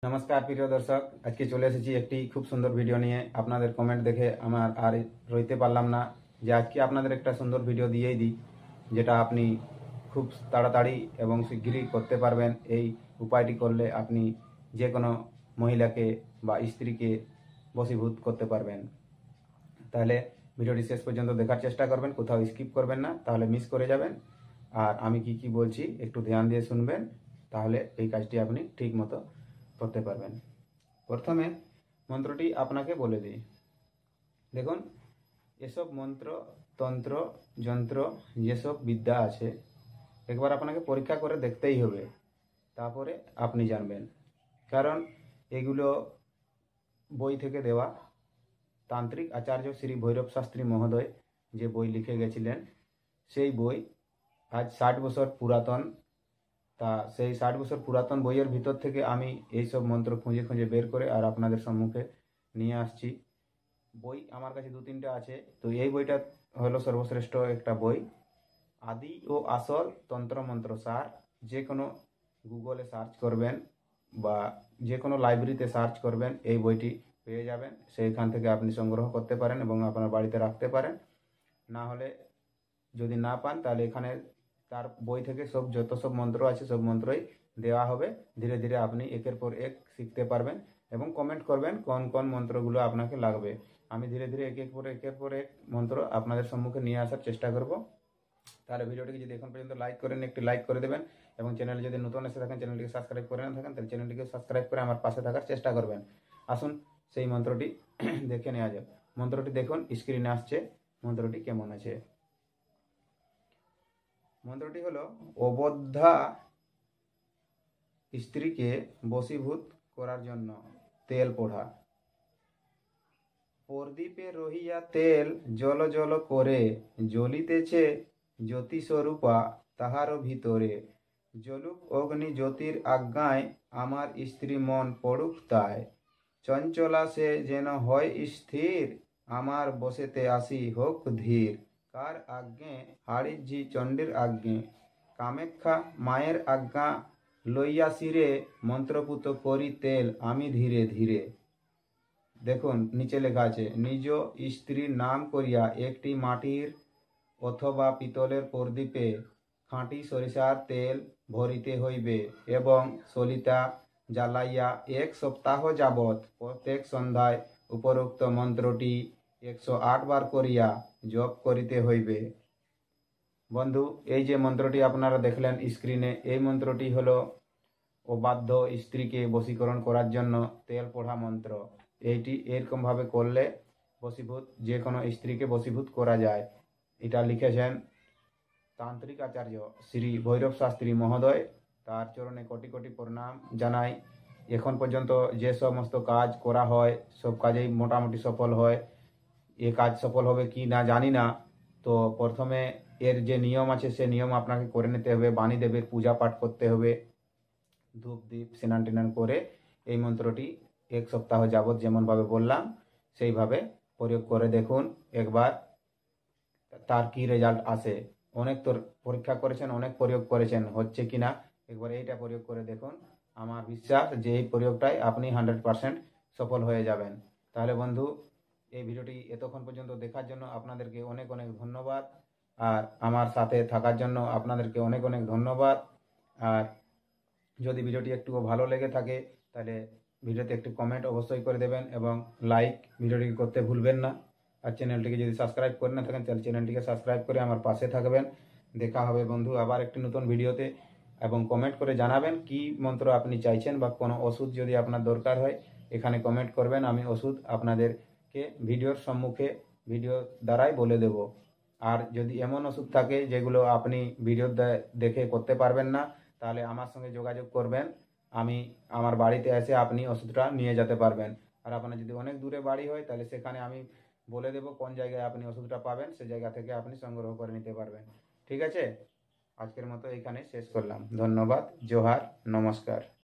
নমস্কার প্রিয় দর্শক, আজকে চলে এসেছি একটি খুব সুন্দর ভিডিও নিয়ে। আপনাদের কমেন্ট দেখে আমার আর রইতে পারলাম না যে আজকে আপনাদের একটা সুন্দর ভিডিও দিয়েই দিই, যেটা আপনি খুব তাড়াতাড়ি এবং শিগগিরই করতে পারবেন। এই উপায়টি করলে আপনি যে কোনো মহিলাকে বা স্ত্রীকে বশীভূত করতে পারবেন। তাহলে ভিডিওটি শেষ পর্যন্ত দেখার চেষ্টা করবেন, কোথাও স্কিপ করবেন না, তাহলে মিস করে যাবেন। আর আমি কি কি বলছি একটু ধ্যান দিয়ে শুনবেন, তাহলে এই কাজটি আপনি ঠিক মতো করতে পারবেন। প্রথমে মন্ত্রটি আপনাকে বলে দিই। দেখুন, এসব মন্ত্র, তন্ত্র, যন্ত্র, যেসব বিদ্যা আছে, একবার আপনাকে পরীক্ষা করে দেখতেই হবে, তারপরে আপনি জানবেন। কারণ এগুলো বই থেকে দেওয়া। তান্ত্রিক আচার্য শ্রী ভৈরব শাস্ত্রী মহোদয় যে বই লিখে গেছিলেন, সেই বই আজ 60 বছর পুরাতন। তা সেই 60 বছর পুরাতন বইয়ের ভিতর থেকে আমি এইসব মন্ত্র খুঁজে খুঁজে বের করে আর আপনাদের সম্মুখে নিয়ে আসছি। বই আমার কাছে 2-3টা আছে, তো এই বইটা হলো সর্বশ্রেষ্ঠ একটা বই। আদি ও আসল তন্ত্র মন্ত্র সার। যে কোনো গুগলে সার্চ করবেন বা যে কোনো লাইব্রেরিতে সার্চ করবেন, এই বইটি পেয়ে যাবেন। সেইখান থেকে আপনি সংগ্রহ করতে পারেন এবং আপনার বাড়িতে রাখতে পারেন। না হলে যদি না পান, তাহলে এখানে তার বই থেকে যত সব মন্ত্র আছে সব মন্ত্রই দেওয়া হবে। ধীরে ধীরে আপনি একের পর এক শিখতে পারবেন এবং কমেন্ট করবেন কোন কোন মন্ত্রগুলো আপনাকে লাগবে। আমি ধীরে ধীরে একের পর এক মন্ত্র আপনাদের সম্মুখে নিয়ে আসার চেষ্টা করব। তাহলে ভিডিওটিকে যদি এখন পর্যন্ত লাইক করেন, একটি লাইক করে দেবেন, এবং চ্যানেলে যদি নতুন এসে থাকেন, চ্যানেলটিকে সাবস্ক্রাইব করে না থাকেন, তাহলে চ্যানেলটিকে সাবস্ক্রাইব করে আমার পাশে থাকার চেষ্টা করবেন। আসুন সেই মন্ত্রটি দেখে নেওয়া যাক। মন্ত্রটি দেখুন, স্ক্রিনে আসছে। মন্ত্রটি কেমন আছে? মন্ত্রটি হলো, অবদ্ধা স্ত্রীকে বশীভূত করার জন্য তেল পোড়া। প্রদীপে রহিয়া তেল জল জল করে, জ্বলিতেছে জ্যোতিস্বরূপা তাহার ভিতরে। জ্বলুক অগ্নি জ্যোতির আজ্ঞায়, আমার স্ত্রী মন পড়ুক তাই। চঞ্চলা সে যেন হয় স্থির, আমার বসেতে আসি হোক ধীর। কার আজ্ঞে? হাড়িঝি চণ্ডীর আজ্ঞে। কামাখ্যা মায়ের আজ্ঞা লইয়া শিরে, মন্ত্রপুত করি তেল আমি ধীরে ধীরে। দেখুন নিচে লেখা আছে, নিজ স্ত্রীর নাম করিয়া একটি মাটির অথবা পিতলের প্রদীপে খাঁটি সরিষার তেল ভরিতে হইবে এবং সলিতা জ্বালাইয়া 1 সপ্তাহ যাবৎ প্রত্যেক সন্ধ্যায় উপরোক্ত মন্ত্রটি 108 বার করিয়া জপ করিতে হইবে। বন্ধু, এই যে মন্ত্রটি আপনারা দেখলেন স্ক্রিনে, এই মন্ত্রটি হলো অবাধ্য স্ত্রীকে বশীকরণ করার জন্য তেল পোড়া মন্ত্র। এইটি এরকমভাবে করলে যে কোনো স্ত্রীকে বশীভূত করা যায়। এটা লিখেছেন তান্ত্রিক আচার্য শ্রী ভৈরব শাস্ত্রী মহোদয়। তার চরণে কোটি কোটি প্রণাম জানাই। এখন পর্যন্ত যে সমস্ত কাজ করা হয়, সব কাজেই মোটামুটি সফল হয়। এ কাজ সফল হবে কি না জানি না। তো প্রথমে এর যে নিয়ম আছে, সে নিয়ম আপনাকে করে নিতে হবে। বাণীদেবের পূজা পাঠ করতে হবে, ধূপ দীপ স্নান টিনান করে এই মন্ত্রটি 1 সপ্তাহ যাবৎ যেমনভাবে বললাম সেইভাবে প্রয়োগ করে দেখুন একবার, তার কি রেজাল্ট আসে। অনেক তোর পরীক্ষা করেছেন, অনেক প্রয়োগ করেছেন, হচ্ছে কিনা একবার এইটা প্রয়োগ করে দেখুন। আমার বিশ্বাস যে এই প্রয়োগটাই আপনি 100% সফল হয়ে যাবেন। তাহলে বন্ধু, এই ভিডিওটি এতক্ষণ পর্যন্ত দেখার জন্য আপনাদেরকে অনেক অনেক ধন্যবাদ। আর আমার সাথে থাকার জন্য আপনাদেরকে অনেক অনেক ধন্যবাদ। আর যদি ভিডিওটি একটু ভালো লেগে থাকে, তাহলে ভিডিওতে একটি কমেন্ট অবশ্যই করে দেবেন এবং লাইক ভিডিওটিকে করতে ভুলবেন না। আর চ্যানেলটিকে যদি সাবস্ক্রাইব করে না থাকেন, তাহলে চ্যানেলটিকে সাবস্ক্রাইব করে আমার পাশে থাকবেন। দেখা হবে বন্ধু আবার একটি নতুন ভিডিওতে। এবং কমেন্ট করে জানাবেন কি মন্ত্র আপনি চাইছেন, বা কোনো ওষুধ যদি আপনার দরকার হয়, এখানে কমেন্ট করবেন। আমি ওষুধ আপনাদেরকে ভিডিওর সম্মুখে ভিডিও দ্বারাই বলে দেব। আর যদি এমন ওষুধ থাকে যেগুলো আপনি ভিডিও দেখে করতে পারবেন না, তাহলে আমার সঙ্গে যোগাযোগ করবেন। আমি আমার বাড়িতে এসে আপনি ওষুধটা নিয়ে যেতে পারবেন। আর আপনার যদি অনেক দূরে বাড়ি হয়, তাহলে সেখানে আমি বলে দেব কোন জায়গায় আপনি ওষুধটা পাবেন, সে জায়গা থেকে আপনি সংগ্রহ করে নিতে পারবেন। ঠিক আছে? আজকের মতো এখানে শেষ করলাম। ধন্যবাদ। জোহার। নমস্কার।